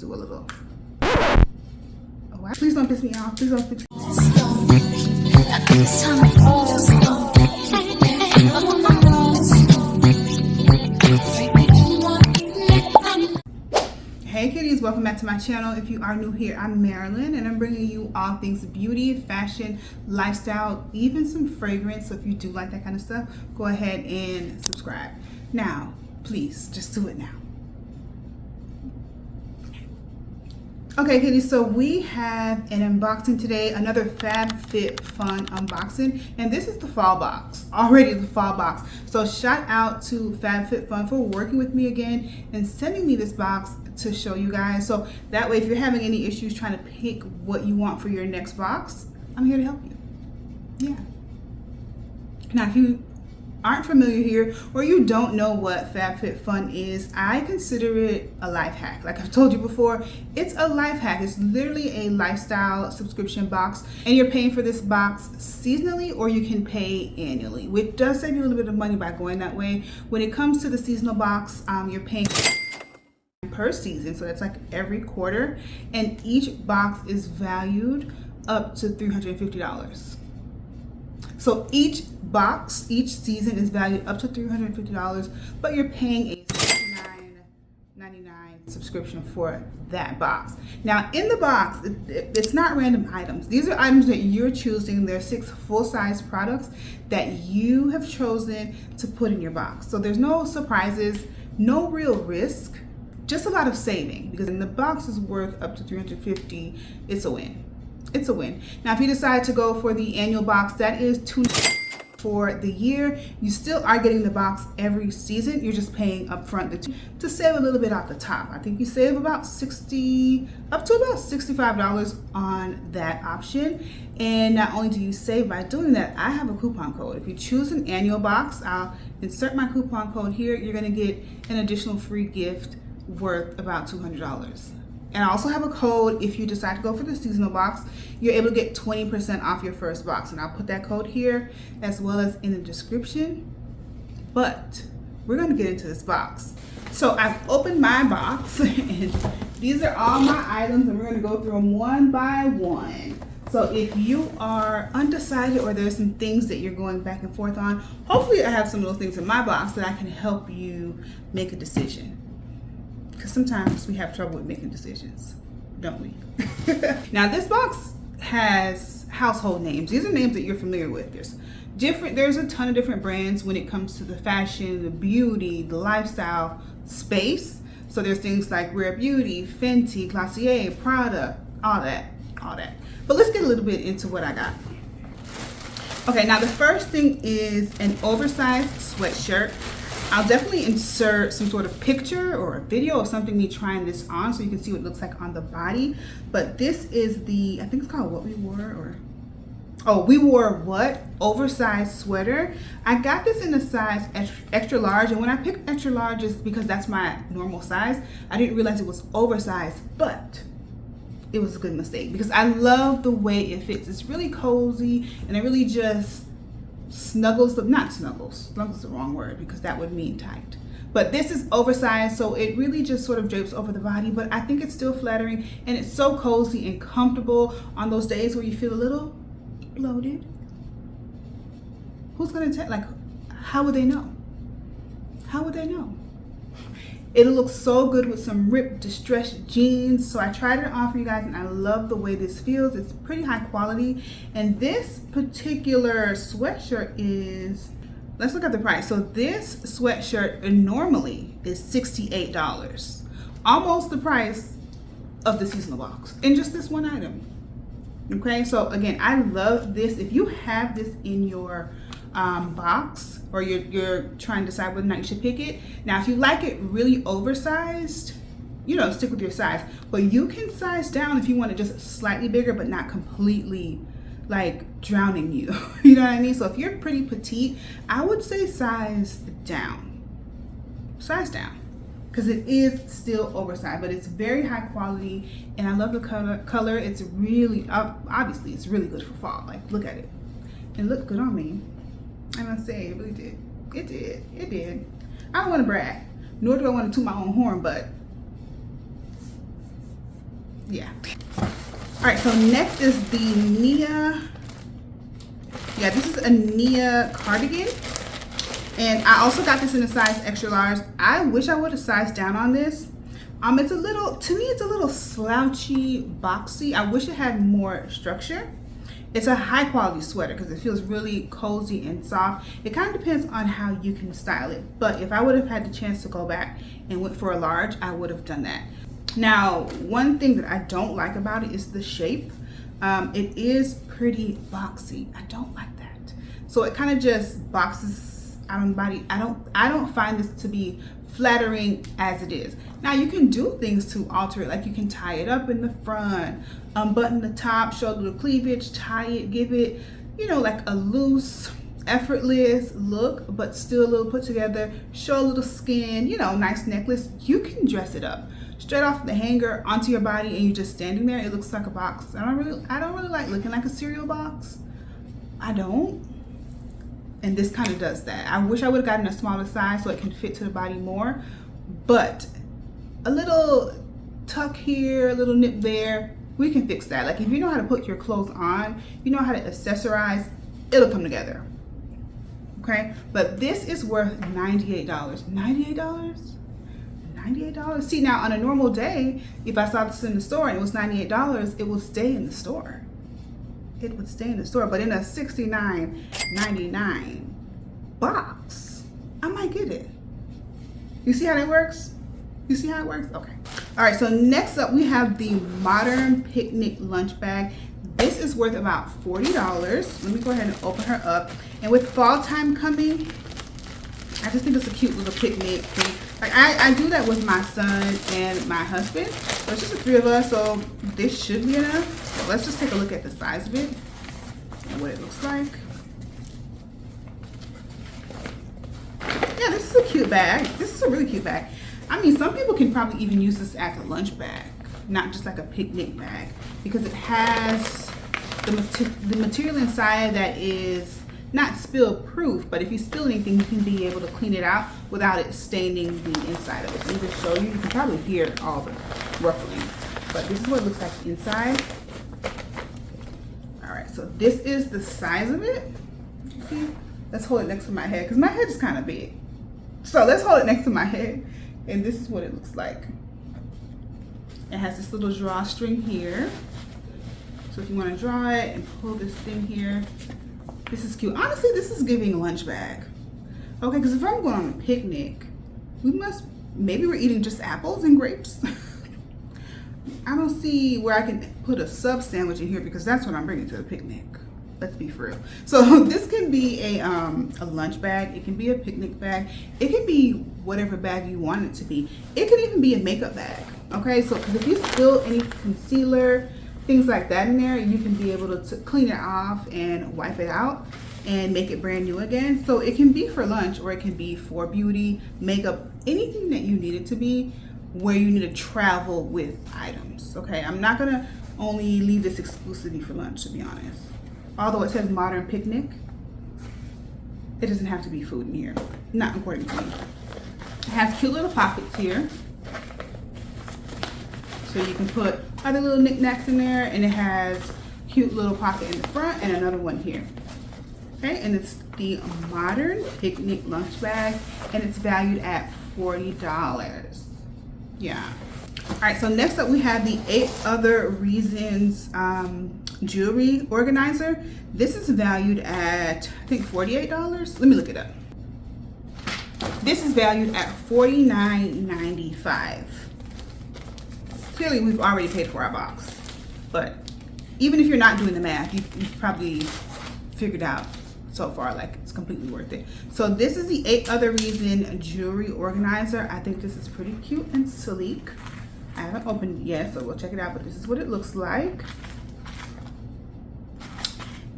do a little. Oh, wow. Please don't piss me off. Please don't piss me off. Hey kitties, welcome back to my channel. If you are new here, I'm Marilyn and I'm bringing you all things beauty, fashion, lifestyle, even some fragrance. So if you do like that kind of stuff, go ahead and subscribe. Now, please, just do it now. Okay kitties, so we have an unboxing today, another FabFitFun unboxing, and this is the fall box, already the fall box. So shout out to FabFitFun for working with me again and sending me this box to show you guys. So that way, if you're having any issues trying to pick what you want for your next box, I'm here to help you. Yeah. Now, if you aren't familiar here or you don't know what FabFitFun is, I consider it a life hack. Like I've told you before, it's a life hack. It's literally a lifestyle subscription box, and you're paying for this box seasonally or you can pay annually, which does save you a little bit of money by going that way. When it comes to the seasonal box, you're paying per season, so that's like every quarter, and each box is valued up to $350. So each box, each season is valued up to $350, but you're paying a $69.99 subscription for that box. Now in the box, it's not random items. These are items that you're choosing. There are 6 full-size products that you have chosen to put in your box. So there's no surprises, no real risk, just a lot of saving, because in the box is worth up to $350. It's a win. It's a win. Now, if you decide to go for the annual box, that is $2 for the year. You still are getting the box every season. You're just paying upfront to save a little bit off the top. I think you save about up to about $65 on that option. And not only do you save by doing that, I have a coupon code. If you choose an annual box, I'll insert my coupon code here. You're going to get an additional free gift worth about $200. And I also have a code. If you decide to go for the seasonal box, you're able to get 20% off your first box, and I'll put that code here as well as in the description. But we're going to get into this box. So I've opened my box and these are all my items, and we're going to go through them one by one. So if you are undecided or there's some things that you're going back and forth on, hopefully I have some of those things in my box that I can help you make a decision. Because sometimes we have trouble with making decisions, don't we? Now this box has household names. These are names that you're familiar with. There's a ton of different brands when it comes to the fashion, the beauty, the lifestyle space. So there's things like Rare Beauty, Fenty, Glossier, Prada, all that. But let's get a little bit into what I got. Okay, now the first thing is an oversized sweatshirt. I'll definitely insert some sort of picture or a video of something me trying this on so you can see what it looks like on the body. But this is the, I think it's called What We Wore, or We Wore What oversized sweater. I got this in a size extra large, and when I picked extra large is because that's my normal size. I didn't realize it was oversized, but it was a good mistake because I love the way it fits. It's really cozy and it really just snuggles, not snuggles is the wrong word because that would mean tight, but this is oversized, so it really just sort of drapes over the body, but I think it's still flattering and it's so cozy and comfortable on those days where you feel a little bloated. Who's gonna tell? Like, how would they know? How would they know? It'll look so good with some ripped distressed jeans. So I tried it on for you guys and I love the way this feels. It's pretty high quality. And this particular sweatshirt is, let's look at the price. So this sweatshirt normally is $68. Almost the price of the seasonal box in just this one item. Okay, so again, I love this. If you have this in your box, or you're trying to decide whether or not you should pick it. Now, if you like it really oversized, stick with your size. But you can size down if you want it just slightly bigger, but not completely like drowning you. You know what I mean? So if you're pretty petite, I would say size down. Size down. Because it is still oversized, but it's very high quality, and I love the color. It's really, obviously, it's really good for fall. Like, look at it. It looked good on me. I must say, it really did. It did. I don't want to brag, nor do I want to toot my own horn, but Yeah. All right, so next is the Nia. Yeah, this is a Nia cardigan. And I also got this in a size extra large. I wish I would have sized down on this. It's a little, to me, it's a little slouchy, boxy. I wish it had more structure. It's a high quality sweater because it feels really cozy and soft. It kind of depends on how you can style it. But if I would have had the chance to go back and went for a large, I would have done that. Now, one thing that I don't like about it is the shape. It is pretty boxy. I don't like that. So it kind of just boxes out on the body. I don't find this to be flattering as it is. Now you can do things to alter it, like you can tie it up in the front, unbutton the top, show a little cleavage, tie it, give it, you know, like a loose, effortless look, but still a little put together, show a little skin, you know, nice necklace. You can dress it up straight off the hanger onto your body and you're just standing there. It looks like a box. I don't really like looking like a cereal box. I don't. And this kind of does that. I wish I would have gotten a smaller size so it can fit to the body more, but a little tuck here, a little nip there, we can fix that. Like if you know how to put your clothes on, you know how to accessorize, it'll come together. Okay, but this is worth $98. $98? $98? See, now on a normal day, if I saw this in the store and it was $98, it will stay in the store. It would stay in the store, but in a $69.99 box, I might get it. You see how that works? You see how it works? Okay. All right, so next up we have the Modern Picnic Lunch Bag. This is worth about $40. Let me go ahead and open her up. And with fall time coming, I just think it's a cute little picnic thing. Like I do that with my son and my husband. So it's just the three of us, so this should be enough. So let's just take a look at the size of it and what it looks like. Yeah, this is a cute bag. This is a really cute bag. I mean, some people can probably even use this as a lunch bag, not just like a picnic bag, because it has the material inside that is not spill proof, but if you spill anything, you can be able to clean it out without it staining the inside of it. Let me just show you. You can probably hear all the ruffling, but this is what it looks like inside. All right, so this is the size of it. See? Let's hold it next to my head because my head is kind of big. So let's hold it next to my head, and this is what it looks like. It has this little drawstring here. So if you want to draw it and pull this thing here, this is cute. Honestly, this is giving lunch bag. Okay, because if I'm going on a picnic, maybe we're eating just apples and grapes. I don't see where I can put a sub sandwich in here because that's what I'm bringing to the picnic. Let's be for real. So this can be a lunch bag. It can be a picnic bag. It can be whatever bag you want it to be. It could even be a makeup bag. Okay, so because if you spill any concealer, things like that in there, you can be able to clean it off and wipe it out and make it brand new again. So it can be for lunch or it can be for beauty, makeup, anything that you need it to be where you need to travel with items. Okay, I'm not gonna only leave this exclusively for lunch, to be honest. Although it says Modern Picnic, it doesn't have to be food in here, not according to me. It has cute little pockets here. So you can put other little knickknacks in there, and it has cute little pocket in the front and another one here. Okay, and it's the Modern Picnic lunch bag, and it's valued at $40. Yeah. All right, so next up we have the 8 Other Reasons jewelry organizer. This is valued at, I think, $48. Let me look it up. This is valued at $49.95. Clearly, we've already paid for our box, but even if you're not doing the math, you've probably figured out so far like it's completely worth it. So this is the 8 Other Reason jewelry organizer. I think this is pretty cute and sleek. I haven't opened it yet, so we'll check it out, but this is what it looks like.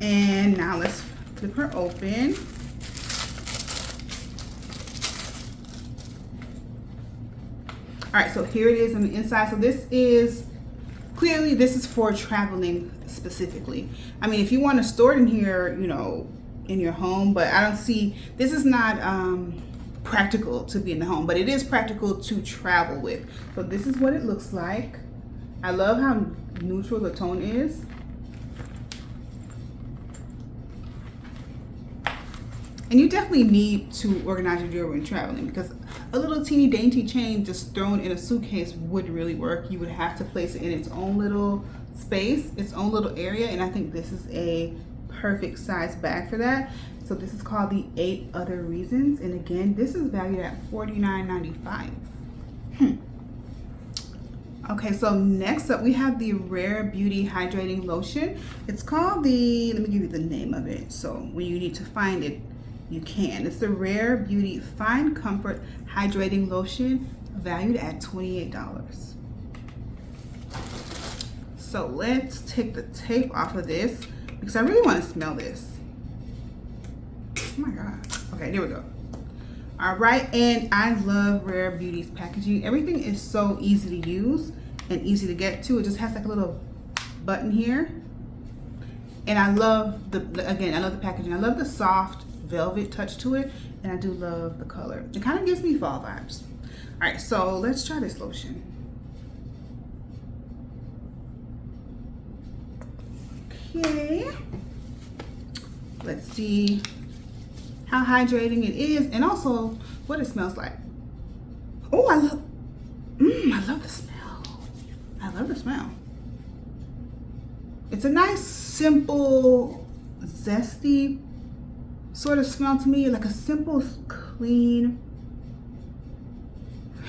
And now let's flip her open. All right, so here it is on the inside. So this is, clearly this is for traveling specifically. I mean, if you want to store it in here, you know, in your home, but I don't see, this is not practical to be in the home, but it is practical to travel with. So this is what it looks like. I love how neutral the tone is. And you definitely need to organize your jewelry when traveling, because a little teeny dainty chain just thrown in a suitcase wouldn't really work. You would have to place it in its own little space, its own little area, and I think this is a perfect size bag for that. So this is called the 8 Other Reasons, and again, this is valued at $49.95. Okay, so next up we have the Rare Beauty Hydrating Lotion. It's called the, let me give you the name of it, so when you need to find it, you can. It's the Rare Beauty Fine Comfort Hydrating Lotion, valued at $28. So let's take the tape off of this because I really want to smell this. Oh my God. Okay, there we go. All right, and I love Rare Beauty's packaging. Everything is so easy to use and easy to get to. It just has like a little button here. And I love again, I love the packaging. I love the soft velvet touch to it, and I do love the color. It kind of gives me fall vibes. All right, so let's try this lotion. Okay, let's see how hydrating it is and also what it smells like. Oh, I love the smell. I love the smell. It's a nice, simple, zesty sort of smell to me, like a simple, clean,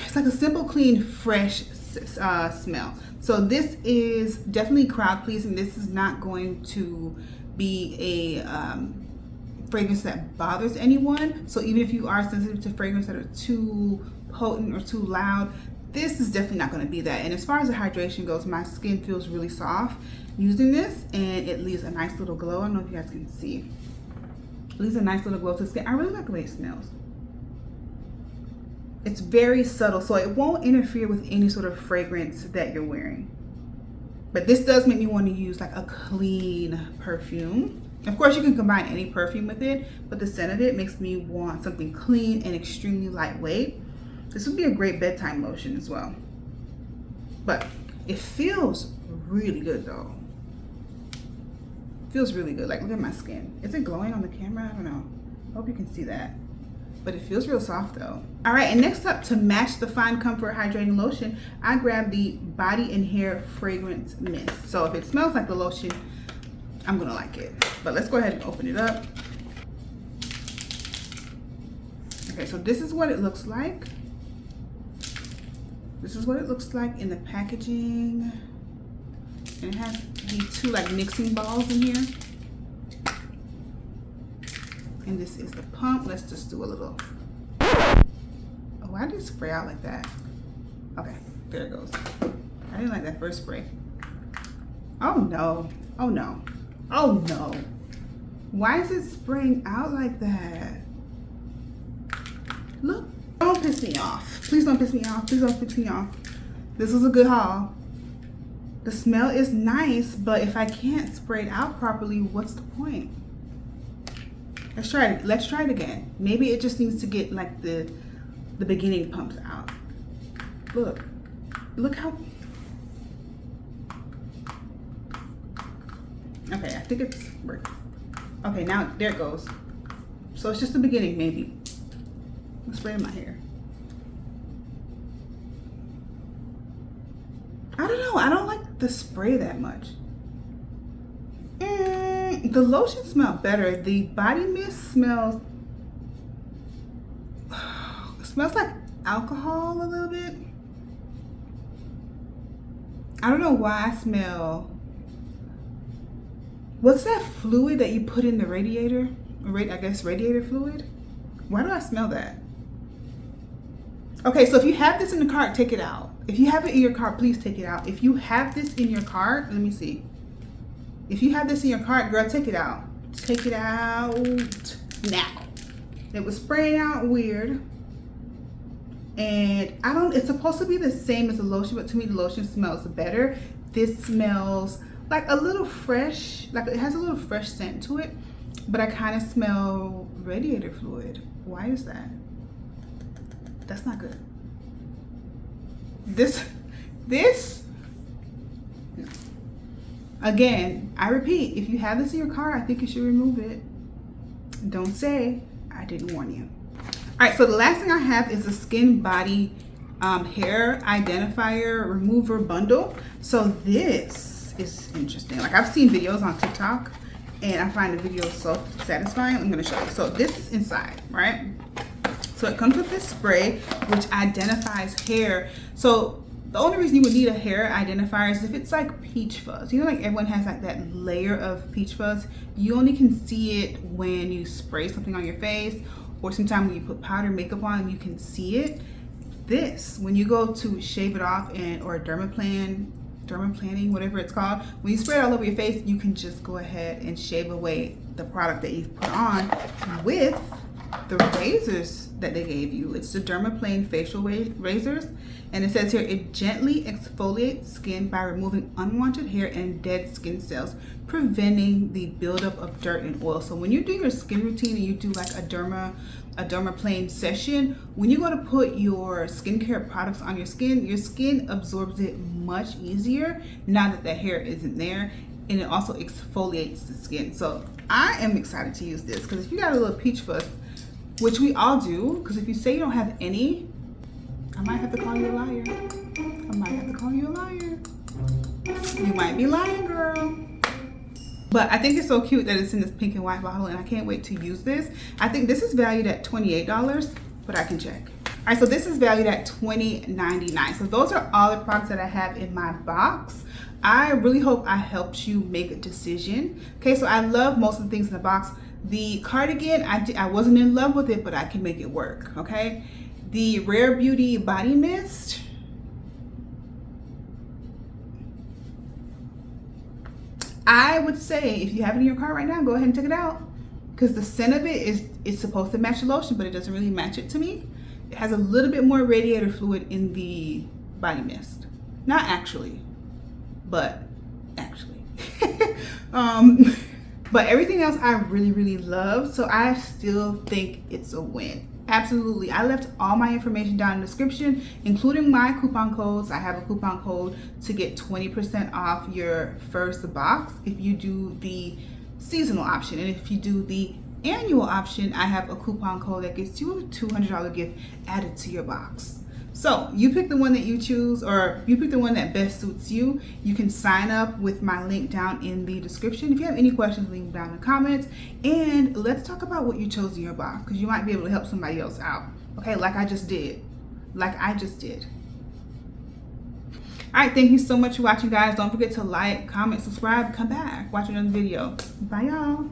it's like a simple, clean, fresh smell. So this is definitely crowd pleasing. This is not going to be a fragrance that bothers anyone. So even if you are sensitive to fragrances that are too potent or too loud, this is definitely not going to be that. And as far as the hydration goes, my skin feels really soft using this, and it leaves a nice little glow. I don't know if you guys can see. It leaves a nice little glow to the skin. I really like the way it smells. It's very subtle, so it won't interfere with any sort of fragrance that you're wearing. But this does make me want to use like a clean perfume. Of course, you can combine any perfume with it, but the scent of it makes me want something clean and extremely lightweight. This would be a great bedtime lotion as well. But it feels really good though. It feels really good. Like, look at my skin. Is it glowing on the camera? I don't know. I hope you can see that. But it feels real soft though. All right, and next up, to match the Fine Comfort Hydrating Lotion, I grabbed the Body and Hair Fragrance Mist. So if it smells like the lotion, I'm gonna like it. But let's go ahead and open it up. Okay, so this is what it looks like. This is what it looks like in the packaging. And it has these 2 like mixing balls in here. And this is the pump. Let's just do a little. Oh, why did it spray out like that? Okay, there it goes. I didn't like that first spray. Oh no, oh no, oh no. Why is it spraying out like that? Look, don't piss me off. Please don't piss me off. Please don't piss me off. This is a good haul. The smell is nice, but if I can't spray it out properly, what's the point? Let's try it. Let's try it again. Maybe it just needs to get like the beginning pumps out. Look how. Okay, I think it's working. Okay, now there it goes. So it's just the beginning, maybe. Let's spray in my hair. I don't know. I don't like the spray that much. The lotion smells better. The body mist smells like alcohol a little bit. I don't know why I smell. What's that fluid that you put in the radiator? I guess radiator fluid. Why do I smell that? Okay, so if you have this in the cart, take it out. If you have it in your cart, please take it out. If you have this in your cart, let me see. If you have this in your cart, girl, take it out. Take it out now. It was spraying out weird. And it's supposed to be the same as the lotion, but to me the lotion smells better. This smells like a little fresh, like it has a little fresh scent to it, but I kind of smell radiator fluid. Why is that? That's not good. This Again, I repeat, if you have this in your car, I think you should remove it. Don't say I didn't warn you. All right, so the last thing I have is the Skin Body Hair Identifier Remover Bundle. So this is interesting. Like, I've seen videos on TikTok and I find the videos so satisfying. I'm gonna show you. So this is inside, right? So it comes with this spray which identifies hair. So the only reason you would need a hair identifier is if it's like peach fuzz. You know, like everyone has like that layer of peach fuzz. You only can see it when you spray something on your face, or sometimes when you put powder makeup on, you can see it. This, when you go to shave it off or dermaplaning, whatever it's called, when you spray it all over your face, you can just go ahead and shave away the product that you've put on with the razors that they gave you. It's the Dermaplane facial razors, and it says here, it gently exfoliates skin by removing unwanted hair and dead skin cells, preventing the buildup of dirt and oil. So when you do your skin routine and you do like a Dermaplane session, when you go to put your skincare products on your skin absorbs it much easier now that the hair isn't there, and it also exfoliates the skin. So I am excited to use this, because if you got a little peach fuzz, which we all do, because if you say you don't have any, I might have to call you a liar. I might have to call you a liar. You might be lying, girl. But I think it's so cute that it's in this pink and white bottle, and I can't wait to use this. I think this is valued at $28, but I can check. All right, so this is valued at $20.99. So those are all the products that I have in my box. I really hope I helped you make a decision. Okay, so I love most of the things in the box. The cardigan, I wasn't in love with it, but I can make it work, okay? The Rare Beauty Body Mist, I would say if you have it in your car right now, go ahead and check it out, because the scent of it is supposed to match the lotion, but it doesn't really match it to me. It has a little bit more radiator fluid in the body mist. Not actually, but actually. But everything else I really, really love, so I still think it's a win. Absolutely. I left all my information down in the description, including my coupon codes. I have a coupon code to get 20% off your first box if you do the seasonal option. And if you do the annual option, I have a coupon code that gets you a $200 gift added to your box. So you pick the one that you choose, or you pick the one that best suits you. You can sign up with my link down in the description. If you have any questions, leave them down in the comments, and let's talk about what you chose in your box, because you might be able to help somebody else out. Okay, like I just did. All right, thank you so much for watching, guys. Don't forget to like, comment, subscribe, come back, watch another video. Bye, y'all.